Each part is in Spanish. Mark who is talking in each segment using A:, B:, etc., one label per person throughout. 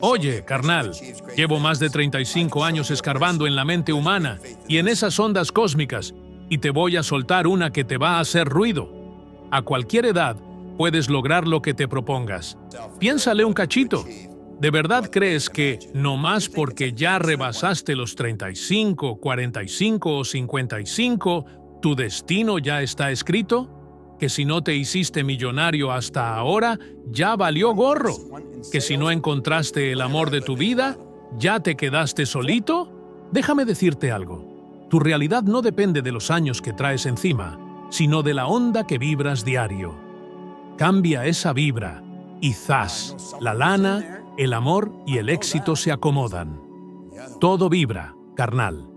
A: Oye, carnal, llevo más de 35 años escarbando en la mente humana y en esas ondas cósmicas, y te voy a soltar una que te va a hacer ruido. A cualquier edad puedes lograr lo que te propongas. Piénsale un cachito. ¿De verdad crees que, no más porque ya rebasaste los 35, 45 o 55, tu destino ya está escrito? ¿Que si no te hiciste millonario hasta ahora, ya valió gorro? ¿Que si no encontraste el amor de tu vida, ya te quedaste solito? Déjame decirte algo. Tu realidad no depende de los años que traes encima, sino de la onda que vibras diario. Cambia esa vibra y ¡zas! La lana, el amor y el éxito se acomodan. Todo vibra, carnal.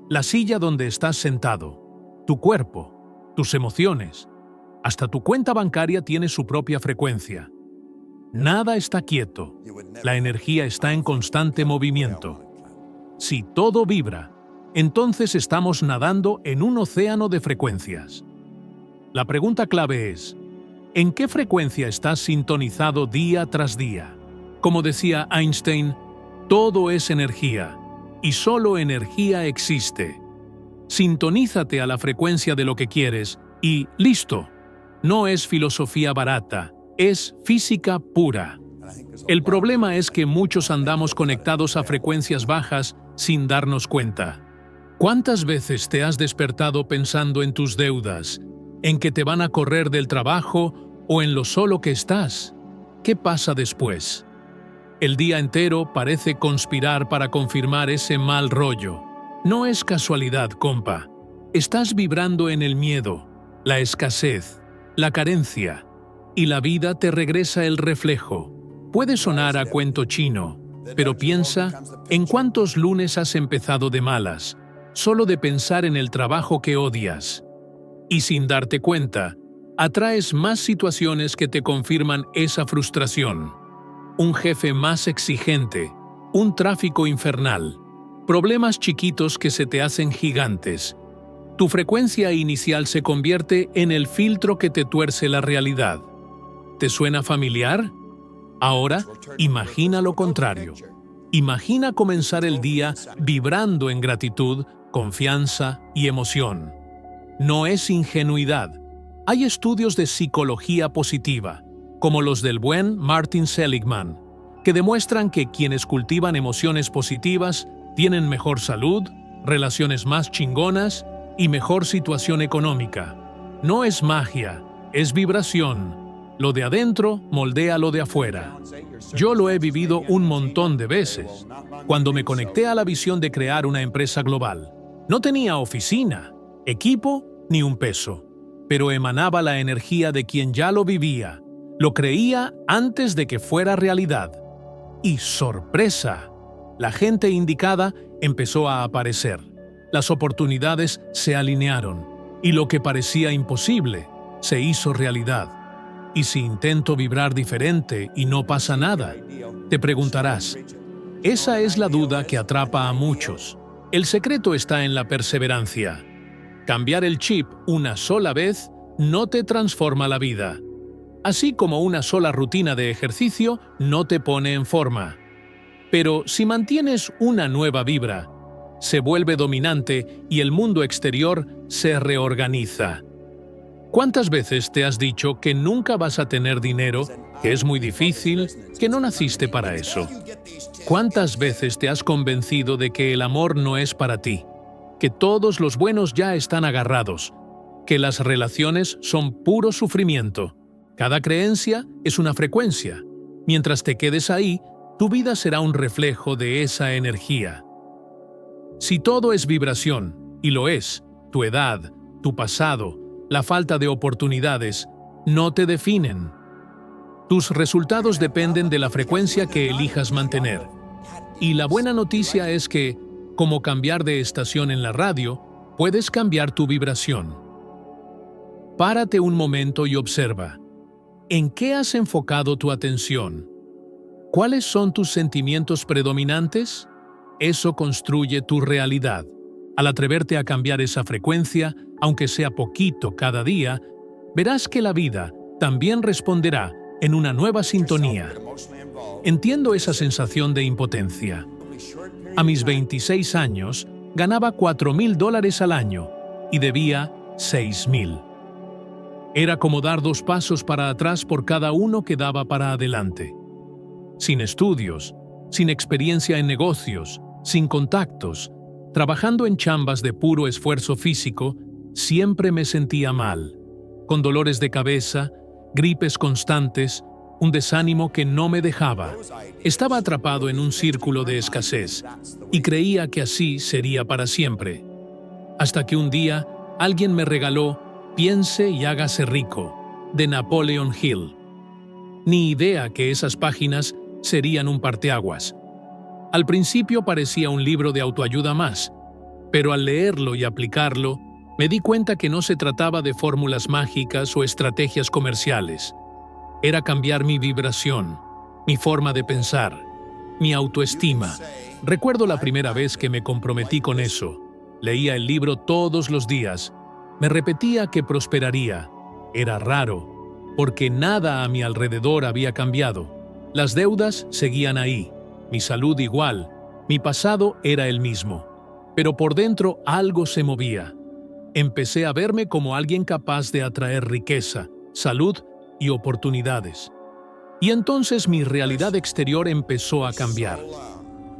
A: La silla donde estás sentado, tu cuerpo, tus emociones, hasta tu cuenta bancaria tiene su propia frecuencia. Nada está quieto. La energía está en constante movimiento. Si todo vibra, entonces estamos nadando en un océano de frecuencias. La pregunta clave es, ¿en qué frecuencia estás sintonizado día tras día? Como decía Einstein, todo es energía, y solo energía existe. Sintonízate a la frecuencia de lo que quieres y ¡listo! No es filosofía barata, es física pura. El problema es que muchos andamos conectados a frecuencias bajas sin darnos cuenta. ¿Cuántas veces te has despertado pensando en tus deudas, en que te van a correr del trabajo o en lo solo que estás? ¿Qué pasa después? El día entero parece conspirar para confirmar ese mal rollo. No es casualidad, compa. Estás vibrando en el miedo, la escasez, la carencia, y la vida te regresa el reflejo. Puede sonar a cuento chino, pero piensa en cuántos lunes has empezado de malas, solo de pensar en el trabajo que odias. Y sin darte cuenta, atraes más situaciones que te confirman esa frustración. Un jefe más exigente, un tráfico infernal, problemas chiquitos que se te hacen gigantes. Tu frecuencia inicial se convierte en el filtro que te tuerce la realidad. ¿Te suena familiar? Ahora, imagina lo contrario. Imagina comenzar el día vibrando en gratitud, confianza y emoción. No es ingenuidad. Hay estudios de psicología positiva, como los del buen Martin Seligman, que demuestran que quienes cultivan emociones positivas tienen mejor salud, relaciones más chingonas y mejor situación económica. No es magia, es vibración. Lo de adentro moldea lo de afuera. Yo lo he vivido un montón de veces. Cuando me conecté a la visión de crear una empresa global, no tenía oficina, equipo ni un peso, pero emanaba la energía de quien ya lo vivía. Lo creía antes de que fuera realidad. Y ¡sorpresa! La gente indicada empezó a aparecer. Las oportunidades se alinearon y lo que parecía imposible se hizo realidad. ¿Y si intento vibrar diferente y no pasa nada? Te preguntarás. Esa es la duda que atrapa a muchos. El secreto está en la perseverancia. Cambiar el chip una sola vez no te transforma la vida. Así como una sola rutina de ejercicio no te pone en forma. Pero si mantienes una nueva vibra, se vuelve dominante y el mundo exterior se reorganiza. ¿Cuántas veces te has dicho que nunca vas a tener dinero, que es muy difícil, que no naciste para eso? ¿Cuántas veces te has convencido de que el amor no es para ti, que todos los buenos ya están agarrados, que las relaciones son puro sufrimiento? Cada creencia es una frecuencia. Mientras te quedes ahí, tu vida será un reflejo de esa energía. Si todo es vibración, y lo es, tu edad, tu pasado, la falta de oportunidades, no te definen. Tus resultados dependen de la frecuencia que elijas mantener. Y la buena noticia es que, como cambiar de estación en la radio, puedes cambiar tu vibración. Párate un momento y observa. ¿En qué has enfocado tu atención? ¿Cuáles son tus sentimientos predominantes? Eso construye tu realidad. Al atreverte a cambiar esa frecuencia, aunque sea poquito cada día, verás que la vida también responderá en una nueva sintonía. Entiendo esa sensación de impotencia. A mis 26 años, ganaba $4,000 al año y debía $6,000. Era como dar 2 pasos para atrás por cada uno que daba para adelante. Sin estudios, sin experiencia en negocios, sin contactos, trabajando en chambas de puro esfuerzo físico, siempre me sentía mal, con dolores de cabeza, gripes constantes, un desánimo que no me dejaba. Estaba atrapado en un círculo de escasez y creía que así sería para siempre. Hasta que un día alguien me regaló Piense y hágase rico, de Napoleon Hill. Ni idea que esas páginas serían un parteaguas. Al principio parecía un libro de autoayuda más, pero al leerlo y aplicarlo, me di cuenta que no se trataba de fórmulas mágicas o estrategias comerciales. Era cambiar mi vibración, mi forma de pensar, mi autoestima. Recuerdo la primera vez que me comprometí con eso. Leía el libro todos los días. Me repetía que prosperaría. Era raro, porque nada a mi alrededor había cambiado. Las deudas seguían ahí, mi salud igual, mi pasado era el mismo. Pero por dentro algo se movía. Empecé a verme como alguien capaz de atraer riqueza, salud y oportunidades. Y entonces mi realidad exterior empezó a cambiar.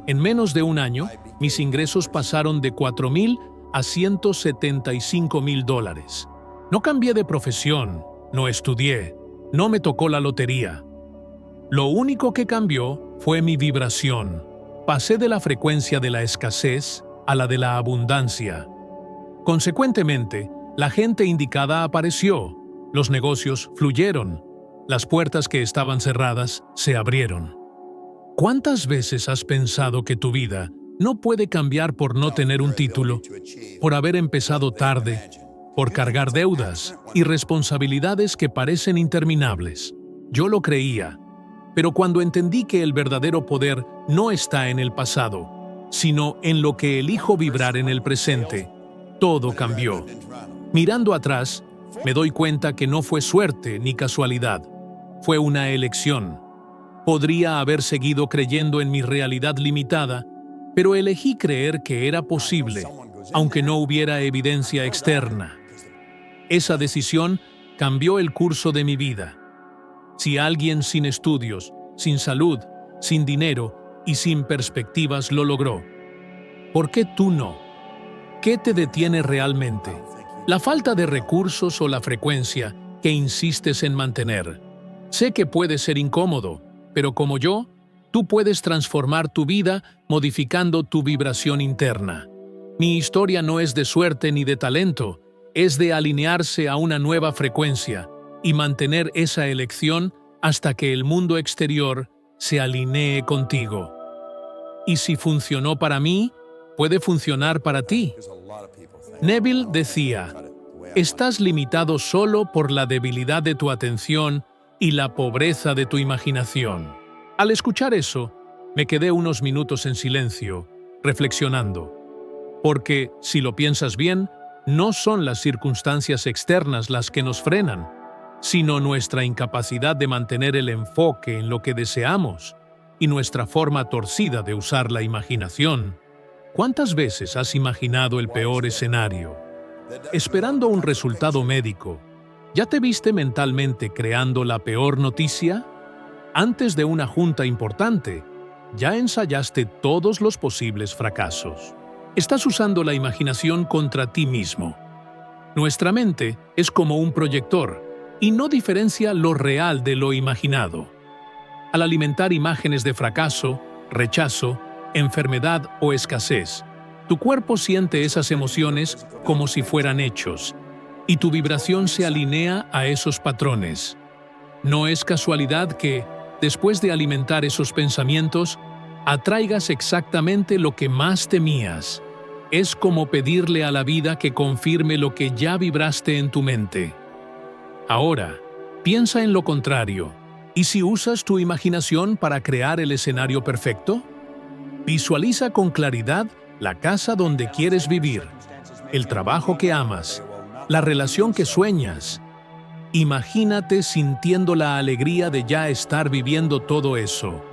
A: En menos de un año, mis ingresos pasaron de $4,000 a $175,000. No cambié de profesión, no estudié, no me tocó la lotería. Lo único que cambió fue mi vibración. Pasé de la frecuencia de la escasez a la de la abundancia. Consecuentemente, la gente indicada apareció, los negocios fluyeron, las puertas que estaban cerradas se abrieron. ¿Cuántas veces has pensado que tu vida no puede cambiar por no tener un título, por haber empezado tarde, por cargar deudas y responsabilidades que parecen interminables? Yo lo creía, pero cuando entendí que el verdadero poder no está en el pasado, sino en lo que elijo vibrar en el presente, todo cambió. Mirando atrás, me doy cuenta que no fue suerte ni casualidad, fue una elección. Podría haber seguido creyendo en mi realidad limitada, pero elegí creer que era posible, aunque no hubiera evidencia externa. Esa decisión cambió el curso de mi vida. Si alguien sin estudios, sin salud, sin dinero y sin perspectivas lo logró, ¿por qué tú no? ¿Qué te detiene realmente? ¿La falta de recursos o la frecuencia que insistes en mantener? Sé que puede ser incómodo, pero como yo, tú puedes transformar tu vida modificando tu vibración interna. Mi historia no es de suerte ni de talento, es de alinearse a una nueva frecuencia y mantener esa elección hasta que el mundo exterior se alinee contigo. Y si funcionó para mí, puede funcionar para ti. Neville decía, estás limitado solo por la debilidad de tu atención y la pobreza de tu imaginación. Al escuchar eso, me quedé unos minutos en silencio, reflexionando. Porque, si lo piensas bien, no son las circunstancias externas las que nos frenan, sino nuestra incapacidad de mantener el enfoque en lo que deseamos y nuestra forma torcida de usar la imaginación. ¿Cuántas veces has imaginado el peor escenario? Esperando un resultado médico, ¿ya te viste mentalmente creando la peor noticia? Antes de una junta importante, ya ensayaste todos los posibles fracasos. Estás usando la imaginación contra ti mismo. Nuestra mente es como un proyector y no diferencia lo real de lo imaginado. Al alimentar imágenes de fracaso, rechazo, enfermedad o escasez, tu cuerpo siente esas emociones como si fueran hechos, y tu vibración se alinea a esos patrones. No es casualidad que, después de alimentar esos pensamientos, atraigas exactamente lo que más temías. Es como pedirle a la vida que confirme lo que ya vibraste en tu mente. Ahora, piensa en lo contrario. ¿Y si usas tu imaginación para crear el escenario perfecto? Visualiza con claridad la casa donde quieres vivir, el trabajo que amas, la relación que sueñas. Imagínate sintiendo la alegría de ya estar viviendo todo eso.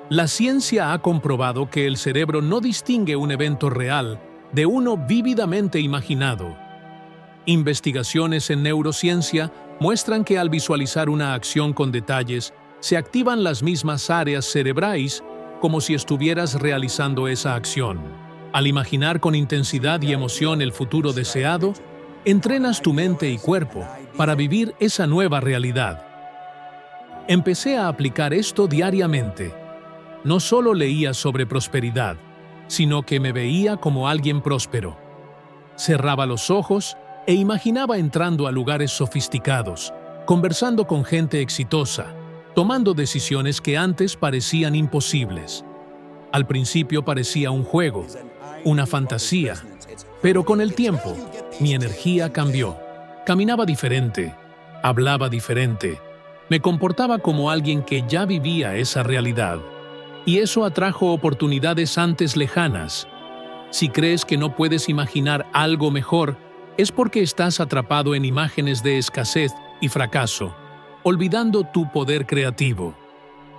A: La ciencia ha comprobado que el cerebro no distingue un evento real de uno vívidamente imaginado. Investigaciones en neurociencia muestran que al visualizar una acción con detalles, se activan las mismas áreas cerebrales como si estuvieras realizando esa acción. Al imaginar con intensidad y emoción el futuro deseado, entrenas tu mente y cuerpo para vivir esa nueva realidad. Empecé a aplicar esto diariamente. No solo leía sobre prosperidad, sino que me veía como alguien próspero. Cerraba los ojos e imaginaba entrando a lugares sofisticados, conversando con gente exitosa, tomando decisiones que antes parecían imposibles. Al principio parecía un juego, una fantasía, pero con el tiempo, mi energía cambió. Caminaba diferente, hablaba diferente, me comportaba como alguien que ya vivía esa realidad. Y eso atrajo oportunidades antes lejanas. Si crees que no puedes imaginar algo mejor, es porque estás atrapado en imágenes de escasez y fracaso, olvidando tu poder creativo.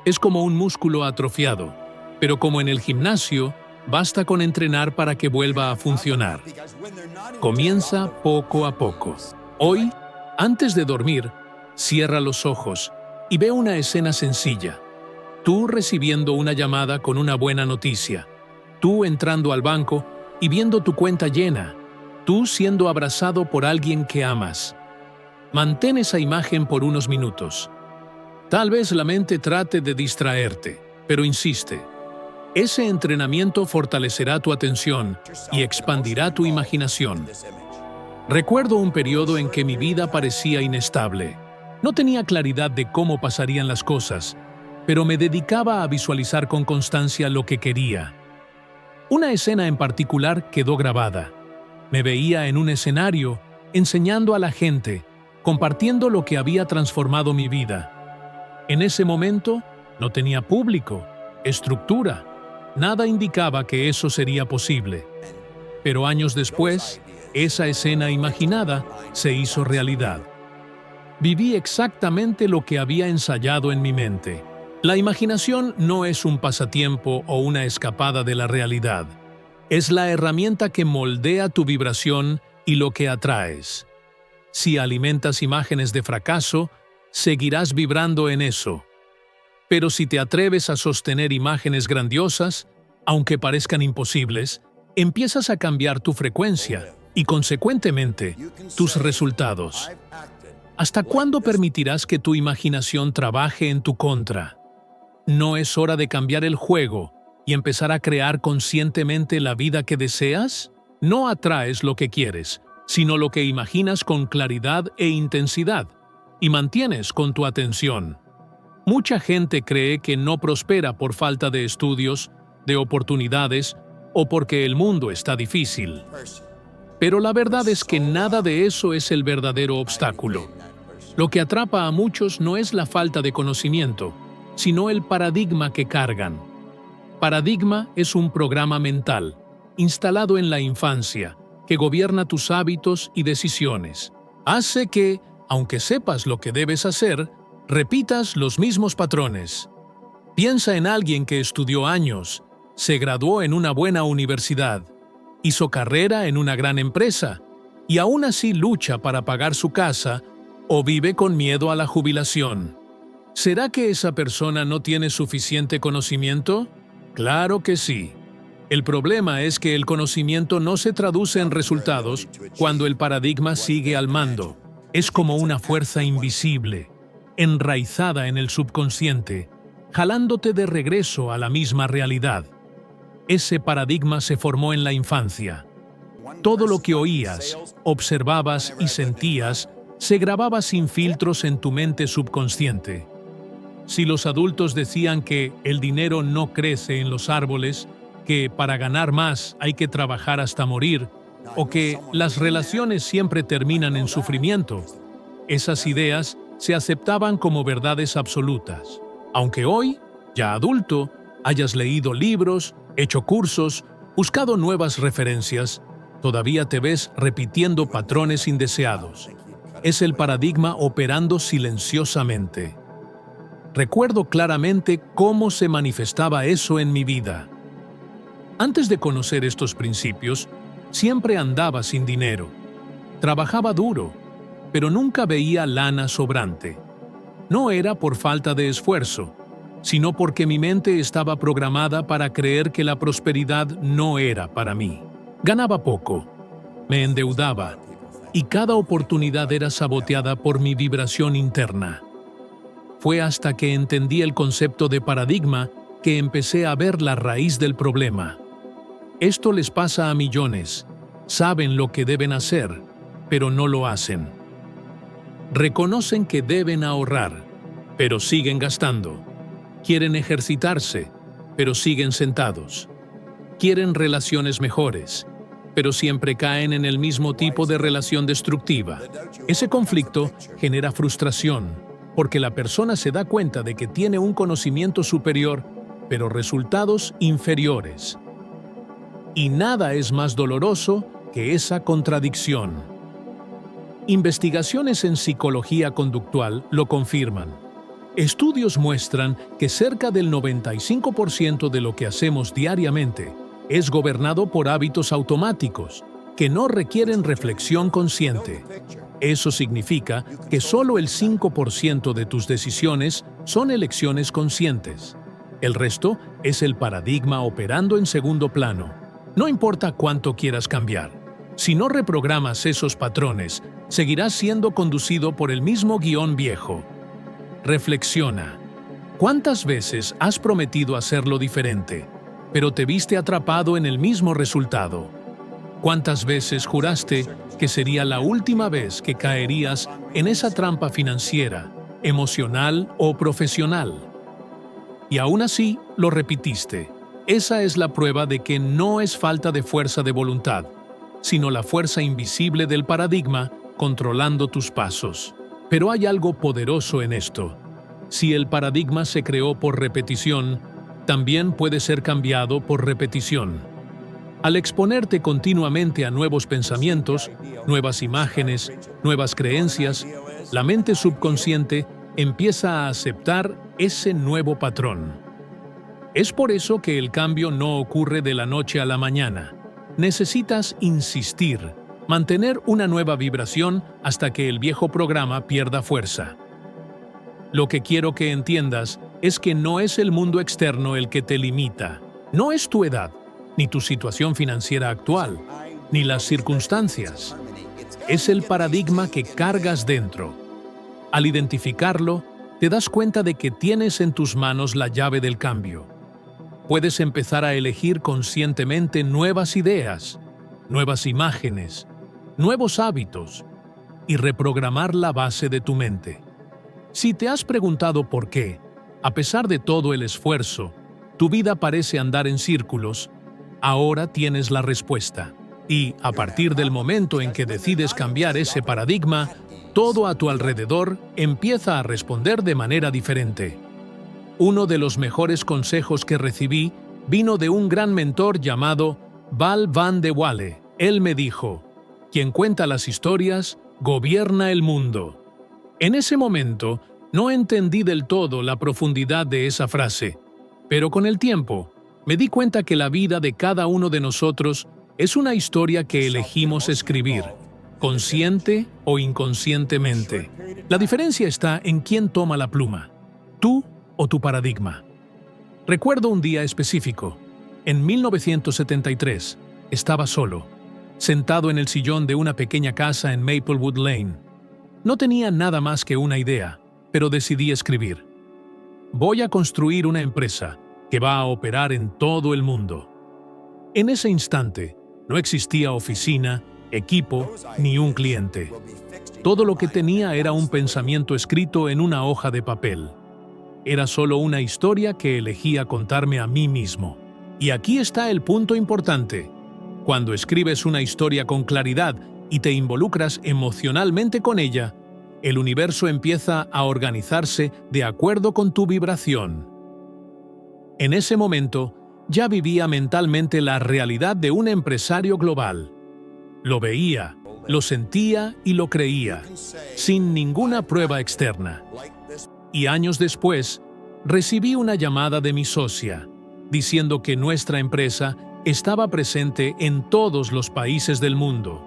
A: Es como un músculo atrofiado, pero como en el gimnasio, basta con entrenar para que vuelva a funcionar. Comienza poco a poco. Hoy, antes de dormir, cierra los ojos y ve una escena sencilla. Tú recibiendo una llamada con una buena noticia. Tú entrando al banco y viendo tu cuenta llena. Tú siendo abrazado por alguien que amas. Mantén esa imagen por unos minutos. Tal vez la mente trate de distraerte, pero insiste. Ese entrenamiento fortalecerá tu atención y expandirá tu imaginación. Recuerdo un periodo en que mi vida parecía inestable. No tenía claridad de cómo pasarían las cosas, pero me dedicaba a visualizar con constancia lo que quería. Una escena en particular quedó grabada. Me veía en un escenario, enseñando a la gente, compartiendo lo que había transformado mi vida. En ese momento, no tenía público, estructura. Nada indicaba que eso sería posible. Pero años después, esa escena imaginada se hizo realidad. Viví exactamente lo que había ensayado en mi mente. La imaginación no es un pasatiempo o una escapada de la realidad. Es la herramienta que moldea tu vibración y lo que atraes. Si alimentas imágenes de fracaso, seguirás vibrando en eso. Pero si te atreves a sostener imágenes grandiosas, aunque parezcan imposibles, empiezas a cambiar tu frecuencia y, consecuentemente, tus resultados. ¿Hasta cuándo permitirás que tu imaginación trabaje en tu contra? ¿No es hora de cambiar el juego y empezar a crear conscientemente la vida que deseas? No atraes lo que quieres, sino lo que imaginas con claridad e intensidad, y mantienes con tu atención. Mucha gente cree que no prospera por falta de estudios, de oportunidades o porque el mundo está difícil. Pero la verdad es que nada de eso es el verdadero obstáculo. Lo que atrapa a muchos no es la falta de conocimiento, sino el paradigma que cargan. Paradigma es un programa mental, instalado en la infancia, que gobierna tus hábitos y decisiones. Hace que, aunque sepas lo que debes hacer, repitas los mismos patrones. Piensa en alguien que estudió años, se graduó en una buena universidad, hizo carrera en una gran empresa, y aún así lucha para pagar su casa o vive con miedo a la jubilación. ¿Será que esa persona no tiene suficiente conocimiento? Claro que sí. El problema es que el conocimiento no se traduce en resultados cuando el paradigma sigue al mando. Es como una fuerza invisible, enraizada en el subconsciente, jalándote de regreso a la misma realidad. Ese paradigma se formó en la infancia. Todo lo que oías, observabas y sentías se grababa sin filtros en tu mente subconsciente. Si los adultos decían que el dinero no crece en los árboles, que para ganar más hay que trabajar hasta morir, o que las relaciones siempre terminan en sufrimiento, esas ideas se aceptaban como verdades absolutas. Aunque hoy, ya adulto, hayas leído libros, hecho cursos, buscado nuevas referencias, todavía te ves repitiendo patrones indeseados. Es el paradigma operando silenciosamente. Recuerdo claramente cómo se manifestaba eso en mi vida. Antes de conocer estos principios, siempre andaba sin dinero. Trabajaba duro, pero nunca veía lana sobrante. No era por falta de esfuerzo, sino porque mi mente estaba programada para creer que la prosperidad no era para mí. Ganaba poco, me endeudaba, y cada oportunidad era saboteada por mi vibración interna. Fue hasta que entendí el concepto de paradigma que empecé a ver la raíz del problema. Esto les pasa a millones. Saben lo que deben hacer, pero no lo hacen. Reconocen que deben ahorrar, pero siguen gastando. Quieren ejercitarse, pero siguen sentados. Quieren relaciones mejores, pero siempre caen en el mismo tipo de relación destructiva. Ese conflicto genera frustración, porque la persona se da cuenta de que tiene un conocimiento superior, pero resultados inferiores. Y nada es más doloroso que esa contradicción. Investigaciones en psicología conductual lo confirman. Estudios muestran que cerca del 95% de lo que hacemos diariamente es gobernado por hábitos automáticos que no requieren reflexión consciente. Eso significa que solo el 5% de tus decisiones son elecciones conscientes. El resto es el paradigma operando en segundo plano. No importa cuánto quieras cambiar. Si no reprogramas esos patrones, seguirás siendo conducido por el mismo guión viejo. Reflexiona. ¿Cuántas veces has prometido hacerlo diferente, pero te viste atrapado en el mismo resultado? ¿Cuántas veces juraste que sería la última vez que caerías en esa trampa financiera, emocional o profesional? Y aún así lo repitiste. Esa es la prueba de que no es falta de fuerza de voluntad, sino la fuerza invisible del paradigma controlando tus pasos. Pero hay algo poderoso en esto. Si el paradigma se creó por repetición, también puede ser cambiado por repetición. Al exponerte continuamente a nuevos pensamientos, nuevas imágenes, nuevas creencias, la mente subconsciente empieza a aceptar ese nuevo patrón. Es por eso que el cambio no ocurre de la noche a la mañana. Necesitas insistir, mantener una nueva vibración hasta que el viejo programa pierda fuerza. Lo que quiero que entiendas es que no es el mundo externo el que te limita. No es tu edad, ni tu situación financiera actual, ni las circunstancias. Es el paradigma que cargas dentro. Al identificarlo, te das cuenta de que tienes en tus manos la llave del cambio. Puedes empezar a elegir conscientemente nuevas ideas, nuevas imágenes, nuevos hábitos y reprogramar la base de tu mente. Si te has preguntado por qué, a pesar de todo el esfuerzo, tu vida parece andar en círculos, ahora tienes la respuesta. Y, a partir del momento en que decides cambiar ese paradigma, todo a tu alrededor empieza a responder de manera diferente. Uno de los mejores consejos que recibí vino de un gran mentor llamado Val Van de Walle. Él me dijo: "Quien cuenta las historias, gobierna el mundo". En ese momento, no entendí del todo la profundidad de esa frase, pero con el tiempo, me di cuenta que la vida de cada uno de nosotros es una historia que elegimos escribir, consciente o inconscientemente. La diferencia está en quién toma la pluma, tú o tu paradigma. Recuerdo un día específico. En 1973, estaba solo, sentado en el sillón de una pequeña casa en Maplewood Lane. No tenía nada más que una idea, pero decidí escribir. Voy a construir una empresa que va a operar en todo el mundo. En ese instante, no existía oficina, equipo, ni un cliente. Todo lo que tenía era un pensamiento escrito en una hoja de papel. Era solo una historia que elegía contarme a mí mismo. Y aquí está el punto importante. Cuando escribes una historia con claridad y te involucras emocionalmente con ella, el universo empieza a organizarse de acuerdo con tu vibración. En ese momento, ya vivía mentalmente la realidad de un empresario global. Lo veía, lo sentía y lo creía, sin ninguna prueba externa. y años después, recibí una llamada de mi socia, diciendo que nuestra empresa estaba presente en todos los países del mundo.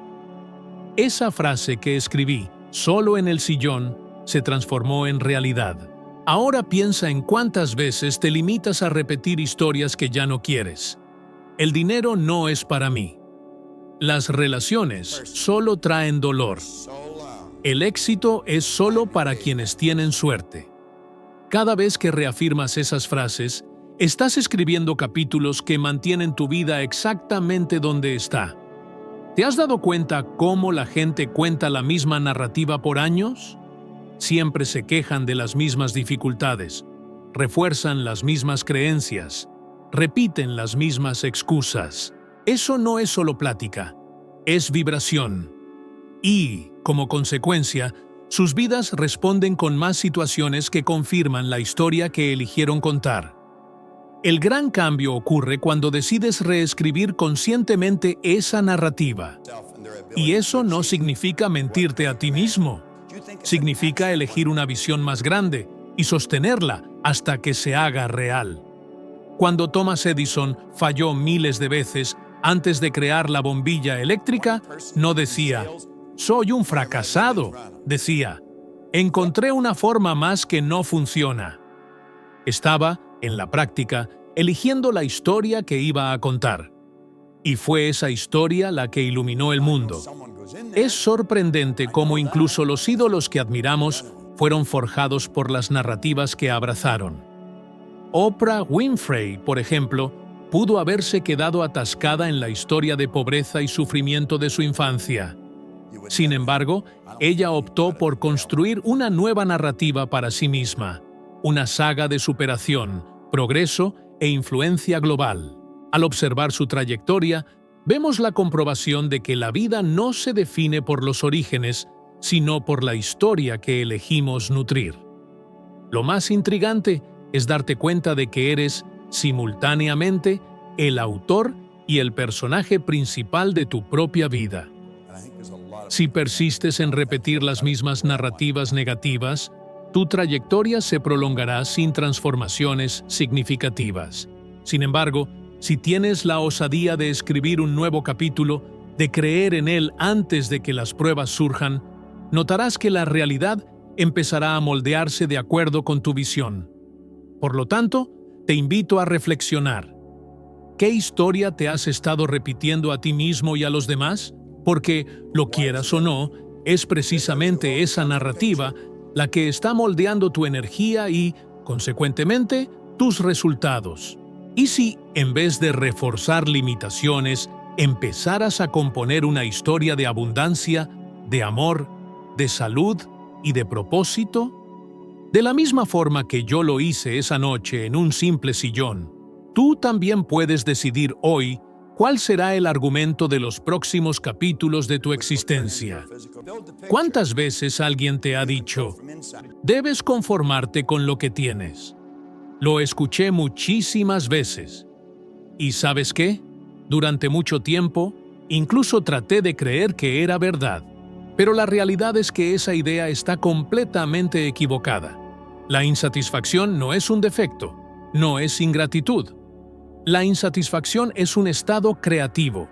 A: Esa frase que escribí solo en el sillón se transformó en realidad. Ahora piensa en cuántas veces te limitas a repetir historias que ya no quieres. El dinero no es para mí. Las relaciones solo traen dolor. El éxito es solo para quienes tienen suerte. Cada vez que reafirmas esas frases, estás escribiendo capítulos que mantienen tu vida exactamente donde está. ¿Te has dado cuenta cómo la gente cuenta la misma narrativa por años? Siempre se quejan de las mismas dificultades, refuerzan las mismas creencias, repiten las mismas excusas. Eso no es solo plática, es vibración. Y, como consecuencia, sus vidas responden con más situaciones que confirman la historia que eligieron contar. El gran cambio ocurre cuando decides reescribir conscientemente esa narrativa. Y eso no significa mentirte a ti mismo. Significa elegir una visión más grande y sostenerla hasta que se haga real. Cuando Thomas Edison falló miles de veces antes de crear la bombilla eléctrica, no decía, «Soy un fracasado», decía, «Encontré una forma más que no funciona». Estaba, en la práctica, eligiendo la historia que iba a contar. Y fue esa historia la que iluminó el mundo. Es sorprendente cómo incluso los ídolos que admiramos fueron forjados por las narrativas que abrazaron. Oprah Winfrey, por ejemplo, pudo haberse quedado atascada en la historia de pobreza y sufrimiento de su infancia. Sin embargo, ella optó por construir una nueva narrativa para sí misma, una saga de superación, progreso e influencia global. Al observar su trayectoria, vemos la comprobación de que la vida no se define por los orígenes, sino por la historia que elegimos nutrir. Lo más intrigante es darte cuenta de que eres, simultáneamente, el autor y el personaje principal de tu propia vida. Si persistes en repetir las mismas narrativas negativas, tu trayectoria se prolongará sin transformaciones significativas. Sin embargo, si tienes la osadía de escribir un nuevo capítulo, de creer en él antes de que las pruebas surjan, notarás que la realidad empezará a moldearse de acuerdo con tu visión. Por lo tanto, te invito a reflexionar. ¿Qué historia te has estado repitiendo a ti mismo y a los demás? Porque, lo quieras o no, es precisamente esa narrativa la que está moldeando tu energía y, consecuentemente, tus resultados. ¿Y si, en vez de reforzar limitaciones, empezaras a componer una historia de abundancia, de amor, de salud y de propósito? De la misma forma que yo lo hice esa noche en un simple sillón, tú también puedes decidir hoy cuál será el argumento de los próximos capítulos de tu existencia. ¿Cuántas veces alguien te ha dicho, debes conformarte con lo que tienes? Lo escuché muchísimas veces. ¿Y sabes qué? Durante mucho tiempo, incluso traté de creer que era verdad. Pero la realidad es que esa idea está completamente equivocada. La insatisfacción no es un defecto, no es ingratitud. La insatisfacción es un estado creativo.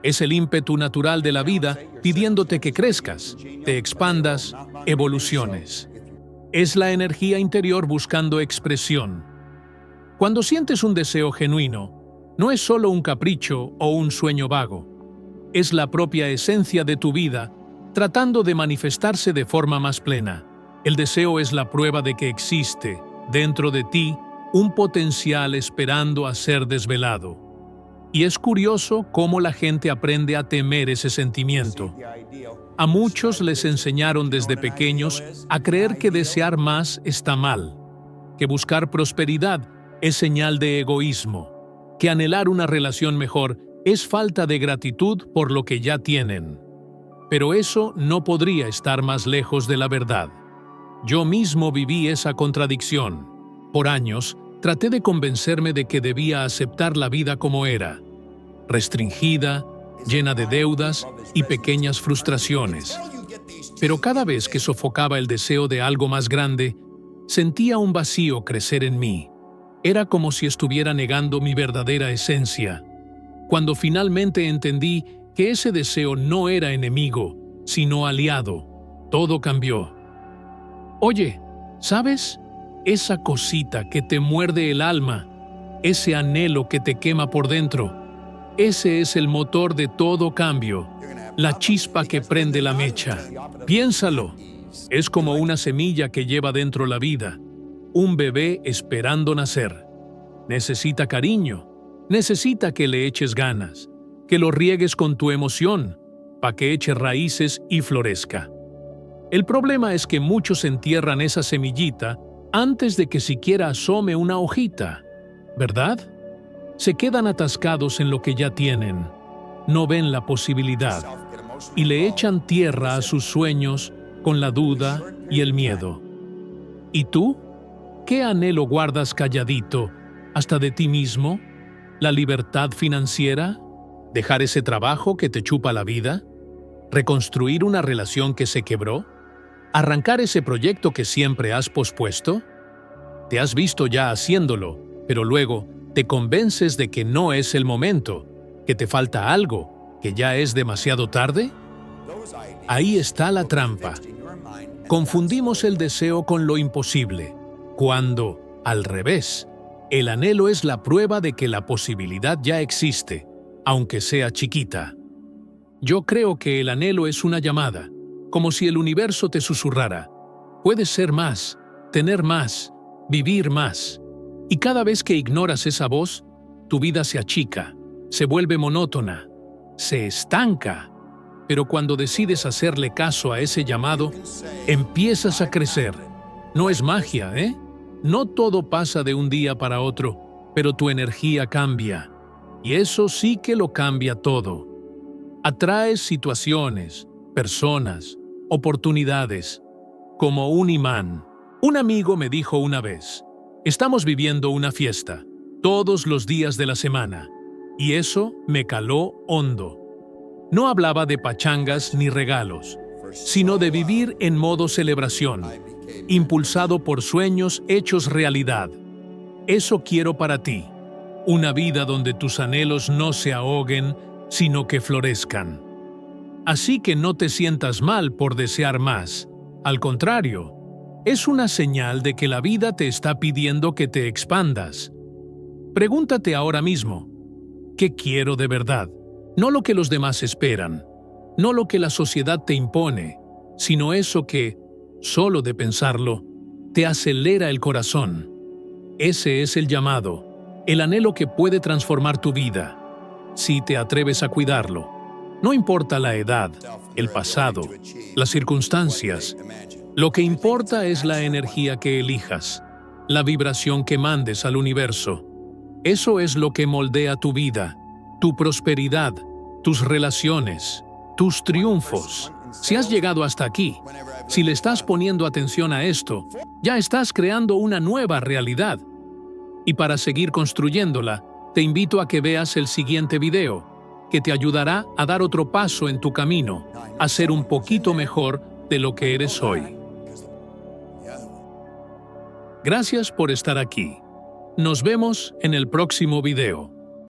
A: Es el ímpetu natural de la vida pidiéndote que crezcas, te expandas, evoluciones. Es la energía interior buscando expresión. Cuando sientes un deseo genuino, no es solo un capricho o un sueño vago. Es la propia esencia de tu vida tratando de manifestarse de forma más plena. El deseo es la prueba de que existe, dentro de ti, un potencial esperando a ser desvelado. Y es curioso cómo la gente aprende a temer ese sentimiento. A muchos les enseñaron desde pequeños a creer que desear más está mal, que buscar prosperidad es señal de egoísmo, que anhelar una relación mejor es falta de gratitud por lo que ya tienen. Pero eso no podría estar más lejos de la verdad. Yo mismo viví esa contradicción. Por años, traté de convencerme de que debía aceptar la vida como era, restringida, llena de deudas y pequeñas frustraciones. Pero cada vez que sofocaba el deseo de algo más grande, Sentía un vacío crecer en mí. Era como si estuviera negando mi verdadera esencia. Cuando finalmente entendí que ese deseo no era enemigo, sino aliado, todo cambió. Oye, ¿sabes? Esa cosita que te muerde el alma, ese anhelo que te quema por dentro, ese es el motor de todo cambio, la chispa que prende la mecha. Piénsalo, es como una semilla que lleva dentro la vida, un bebé esperando nacer. Necesita cariño, necesita que le eches ganas, que lo riegues con tu emoción, para que eche raíces y florezca. El problema es que muchos entierran esa semillita antes de que siquiera asome una hojita, ¿verdad? Se quedan atascados en lo que ya tienen, no ven la posibilidad y le echan tierra a sus sueños con la duda y el miedo. ¿Y tú? ¿Qué anhelo guardas calladito, hasta de ti mismo? ¿La libertad financiera? ¿Dejar ese trabajo que te chupa la vida? ¿Reconstruir una relación que se quebró? ¿Arrancar ese proyecto que siempre has pospuesto? Te has visto ya haciéndolo, pero luego te convences de que no es el momento, que te falta algo, que ya es demasiado tarde. Ahí está la trampa. Confundimos el deseo con lo imposible, cuando, al revés, el anhelo es la prueba de que la posibilidad ya existe, aunque sea chiquita. Yo creo que el anhelo es una llamada, como si el universo te susurrara. Puedes ser más, tener más, vivir más. Y cada vez que ignoras esa voz, tu vida se achica, se vuelve monótona, se estanca. Pero cuando decides hacerle caso a ese llamado, empiezas a crecer. No es magia, ¿eh? No todo pasa de un día para otro, pero tu energía cambia. Y eso sí que lo cambia todo. Atraes situaciones, personas, oportunidades, como un imán. Un amigo me dijo una vez, estamos viviendo una fiesta, todos los días de la semana, y eso me caló hondo. No hablaba de pachangas ni regalos, sino de vivir en modo celebración, impulsado por sueños hechos realidad. Eso quiero para ti, una vida donde tus anhelos no se ahoguen, sino que florezcan. Así que no te sientas mal por desear más. Al contrario, es una señal de que la vida te está pidiendo que te expandas. Pregúntate ahora mismo, ¿qué quiero de verdad? No lo que los demás esperan, no lo que la sociedad te impone, sino eso que, solo de pensarlo, te acelera el corazón. Ese es el llamado, el anhelo que puede transformar tu vida, si te atreves a cuidarlo. No importa la edad, el pasado, las circunstancias. Lo que importa es la energía que elijas, la vibración que mandes al universo. Eso es lo que moldea tu vida, tu prosperidad, tus relaciones, tus triunfos. Si has llegado hasta aquí, si le estás poniendo atención a esto, ya estás creando una nueva realidad. Y para seguir construyéndola, te invito a que veas el siguiente video, que te ayudará a dar otro paso en tu camino, a ser un poquito mejor de lo que eres hoy. Gracias por estar aquí. Nos vemos en el próximo video.